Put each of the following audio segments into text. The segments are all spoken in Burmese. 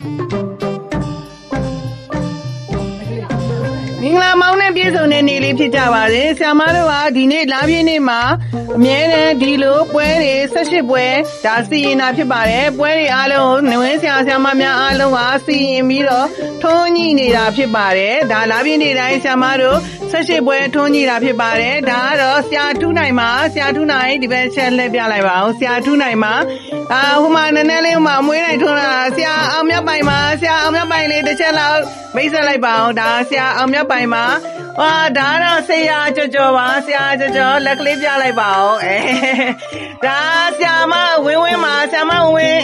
မင်္ဂလာမောင်းနဲ့ပြည့်စုံတဲ့နေ့လေးဖြစ်ကြပါစေဆရာမတို့ကဒီနေ့လာပြည့်နေ့မှာအမြဲတမ်းဒီလိုပွဲတွေ18ပွဲဒါစီရင်တာဖြစ်ပါတယ်ပွဲတွေအားလုံးနဝင်းဆရာဆရာမများအားလုံးကစီရင်ပြီးတော့ထုံးညှိနေတာဖြစ်ပါတယ်ဒါလာပြည့်နေ့တိုင်းဆရာမတို့18ပွဲထုံးညှိတာဖြစ်ပါတယ်ဒါကတော့ဆရာထူးနိုင်မှာဆရာထူးနိုင်ဒီဘက်ချက်လှည့်ပြလိုက်ပါအောင်ဆရာထူးနိုင်မှာဟိုမှာနည်းနည်းလေးဟိုမှာမွေးနိုင်ထွန်းလာဆရာအောင်မြတ်ပိုင်မှာဆရာအောင်မြတ်ပိုင်လေးတစ်ချက်လောက်မိတ်ဆက်လိုက်ပါအောင်ဒါဆရာအောင်မြတ်ပိုင်မှာဟာဒါတော့ဆရာကြော်ပါဆရာကြော်လက်ကလေးပြလိုက်ပါအောင်ဒါဆရာမဝင်းမှာဆရာမဝင်း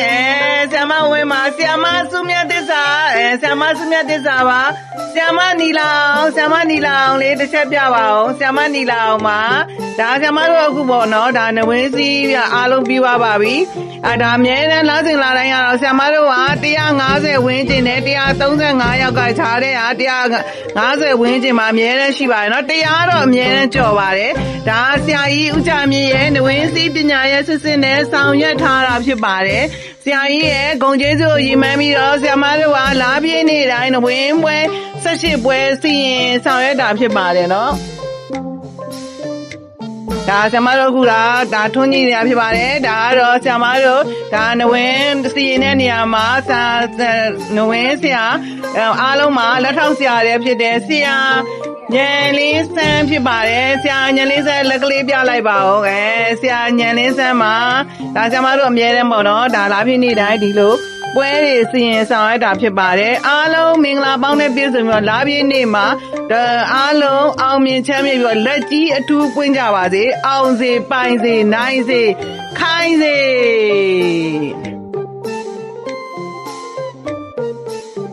ဆရာမဝင်းမှာဆရာမစုမြတ်သစ္စာဆရာမစုမြတ်သစ္စာပါဆရာမနီလာအောင်လေးတစ်ချက်ပြပါအောင်ဆရာမနီလာအောင်မှာဒါဆရာမတို့အခုပေါ့နော်ဒါနဝင်းစီးပြအားလုံးပြီးသွားပါပြီဒါအမြဲတမ်းလာစဉ်လာတိုင်းကတော့ဆရာမတို့က150ဝင်းကျင်နဲ့135ယောက်ကခြားတဲ့150ဝင်းကျင်မှာအမြဲတမ်းရှိပါတယ်နော်တရားတော့အမြဲတမ်းကြော်ပါတယ်ဒါဆရာကြီးဦးချမြင့်ရဲ့နဝင်းစီးပညာရဲ့စစ်စစ်နဲ့ဆောင်ရွက်ထားတာဖြစ်ပါတယ်ဆရာကြီးရဲ့ဂုဏ်ကျေးဇူးကိုရည်မှန်းပြီးတော့ဆရာမတို့ကလာပြည့်နေ့တိုင်းနဝင်းပွဲ18ပွဲစီရင်ဆောင်ရွက်တာဖြစ်ပါတယ်နော်ဒါဆရာမတို့ခုဒါထွန်းကြီးနေရဖြစ်ပါတယ်ဒါကတော့ဆရာမတို့ဒါနဝင်းစီရင်တဲ့နေရာမှာနဝင်းဆရာအားလုံးမှာလက်ထောက်ဆရာတွေဖြစ်တဲ့ဆရာညံလေးစမ်းဖြစ်ပါတယ်ဆရာညံလေးစမ်းလက်ကလေးပြလိုက်ပါဦးဆရာညံလေးစမ်းမှာဒါဆရာမတို့အမြဲတမ်းပေါ့နော်ဒါလာဖြစ်နေတိုင်းဒီလိုပွဲတွေစီရင်ဆောင်ရတာဖြစ်ပါတယ်အားလုံးမင်္ဂလာပေါင်းနဲ့ပြည့်စုံပြီးတော့လာပြည့်နေ့မှာအားလုံးအောင်မြင်ချမ်းမြေ့ပြီးတော့လက်ကြီးအထူးပွင့်ကြပါစေအောင်စေပိုင်စေနိုင်စေခိုင်းစေ